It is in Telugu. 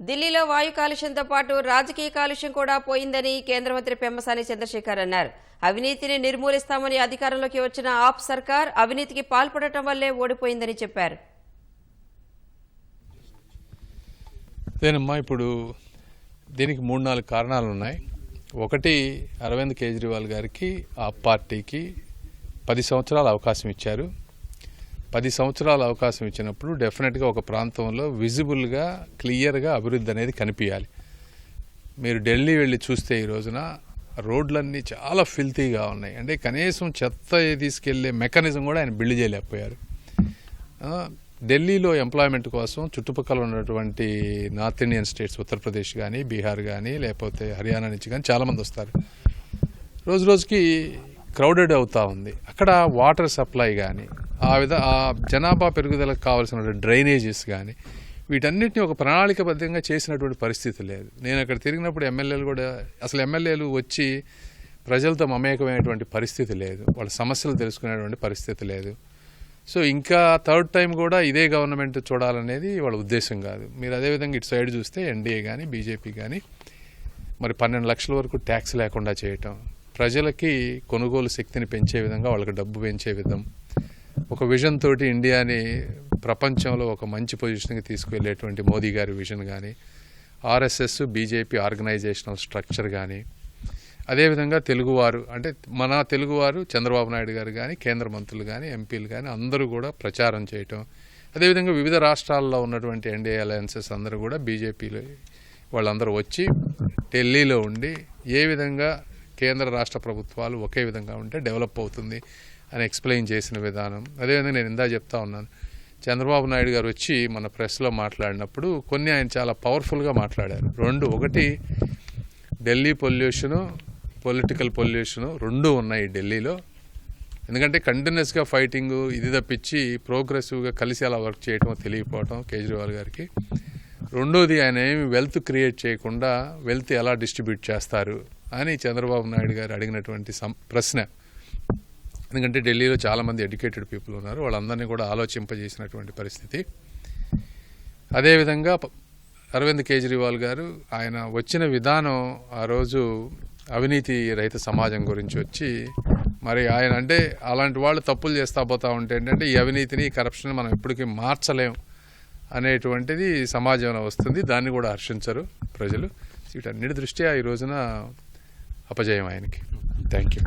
ఢిల్లీలో వాయు కాలుష్యంతో పాటు రాజకీయ కాలుష్యం కూడా పోయిందని కేంద్ర మంత్రి పెమ్మసాని చంద్రశేఖర్ అన్నారు. అవినీతిని నిర్మూలిస్తామని అధికారంలోకి వచ్చిన ఆప్ సర్కార్ అవినీతికి పాల్పడటం వల్లే ఓడిపోయిందని చెప్పారు. ఇప్పుడు దీనికి 3-4 కారణాలు ఉన్నాయి. ఒకటి, అరవింద్ కేజ్రీవాల్ గారికి ఆ పార్టీకి 10 సంవత్సరాల అవకాశం ఇచ్చారు. 10 సంవత్సరాల అవకాశం ఇచ్చినప్పుడు డెఫినెట్గా ఒక ప్రాంతంలో విజిబుల్గా క్లియర్గా అభివృద్ధి అనేది కనిపించాలి. మీరు ఢిల్లీ వెళ్ళి చూస్తే ఈ రోజున రోడ్లన్నీ చాలా ఫిల్తీగా ఉన్నాయి. అంటే కనీసం చెత్త తీసుకెళ్లే మెకానిజం కూడా ఆయన బిల్డ్ చేయలేకపోయారు. ఢిల్లీలో ఎంప్లాయ్మెంట్ కోసం చుట్టుపక్కల ఉన్నటువంటి నార్త్ ఇండియన్ స్టేట్స్, ఉత్తరప్రదేశ్ కానీ, బీహార్ కానీ, లేకపోతే హర్యానా నుంచి కానీ చాలామంది వస్తారు. రోజు రోజుకి క్రౌడెడ్ అవుతూ ఉంది. అక్కడ వాటర్ సప్లై కానీ, ఆ జనాభా పెరుగుదలకు కావాల్సిన డ్రైనేజెస్ కానీ, వీటన్నిటిని ఒక ప్రణాళికబద్ధంగా చేసినటువంటి పరిస్థితి లేదు. నేను అక్కడ తిరిగినప్పుడు ఎమ్మెల్యేలు వచ్చి ప్రజలతో మమేకమైనటువంటి పరిస్థితి లేదు. వాళ్ళ సమస్యలు తెలుసుకునేటువంటి పరిస్థితి లేదు. సో ఇంకా థర్డ్ టైం కూడా ఇదే గవర్నమెంట్ చూడాలనేది వాళ్ళ ఉద్దేశం కాదు. మీరు అదేవిధంగా ఇటు సైడ్ చూస్తే ఎన్డీఏ కానీ, బీజేపీ కానీ మరి 12 లక్షల వరకు ట్యాక్స్ లేకుండా చేయటం, ప్రజలకి కొనుగోలు శక్తిని పెంచే విధంగా వాళ్ళకి డబ్బు పెంచే విధం, ఒక విజన్ తోటి ఇండియాని ప్రపంచంలో ఒక మంచి పొజిషన్కి తీసుకువెళ్ళేటువంటి మోదీ గారి విజన్ కానీ, ఆర్ఎస్ఎస్ బీజేపీ ఆర్గనైజేషనల్ స్ట్రక్చర్ కానీ, అదేవిధంగా తెలుగువారు అంటే మన తెలుగువారు చంద్రబాబు నాయుడు గారు కానీ, కేంద్ర మంత్రులు కానీ, ఎంపీలు కానీ అందరూ కూడా ప్రచారం చేయటం, అదేవిధంగా వివిధ రాష్ట్రాల్లో ఉన్నటువంటి ఎన్డీఏ అలయన్సెస్ అందరూ కూడా బీజేపీలో వాళ్ళందరూ వచ్చి ఢిల్లీలో ఉండి ఏ విధంగా కేంద్ర రాష్ట్ర ప్రభుత్వాలు ఒకే విధంగా ఉంటే డెవలప్ అవుతుంది అని ఎక్స్ప్లెయిన్ చేసిన విధానం. అదేవిధంగా నేను ఇందా చెప్తా ఉన్నాను, చంద్రబాబు నాయుడు గారు వచ్చి మన ప్రెస్లో మాట్లాడినప్పుడు కొన్ని ఆయన చాలా పవర్ఫుల్గా మాట్లాడారు. ఒకటి ఢిల్లీ పొల్యూషను, పొలిటికల్ పొల్యూషను రెండూ ఉన్నాయి ఢిల్లీలో. ఎందుకంటే కంటిన్యూస్గా ఫైటింగ్ ఇది తప్పించి ప్రోగ్రెసివ్గా కలిసి అలా వర్క్ చేయటం తెలియకపోవటం కేజ్రీవాల్ గారికి. రెండోది ఆయన ఏమి వెల్త్ క్రియేట్ చేయకుండా వెల్త్ ఎలా డిస్ట్రిబ్యూట్ చేస్తారు అని చంద్రబాబు నాయుడు గారు అడిగినటువంటి ప్రశ్న. ఎందుకంటే ఢిల్లీలో చాలామంది ఎడ్యుకేటెడ్ పీపుల్ ఉన్నారు, వాళ్ళందరినీ కూడా ఆలోచింపజేసినటువంటి పరిస్థితి. అదేవిధంగా అరవింద్ కేజ్రీవాల్ గారు ఆయన వచ్చిన విధానం ఆ రోజు అవినీతి రహిత సమాజం గురించి వచ్చి మరి ఆయన అంటే అలాంటి వాళ్ళు తప్పులు చేస్తా పోతా ఉంటే ఏంటంటే ఈ అవినీతిని, ఈ కరప్షన్ మనం ఎప్పటికీ మార్చలేం అనేటువంటిది సమాజంలో వస్తుంది. దాన్ని కూడా హర్షించరు ప్రజలు. వీటన్నిటి దృష్ట్యా ఈ రోజున అపజయం ఆయనకి. Thank you.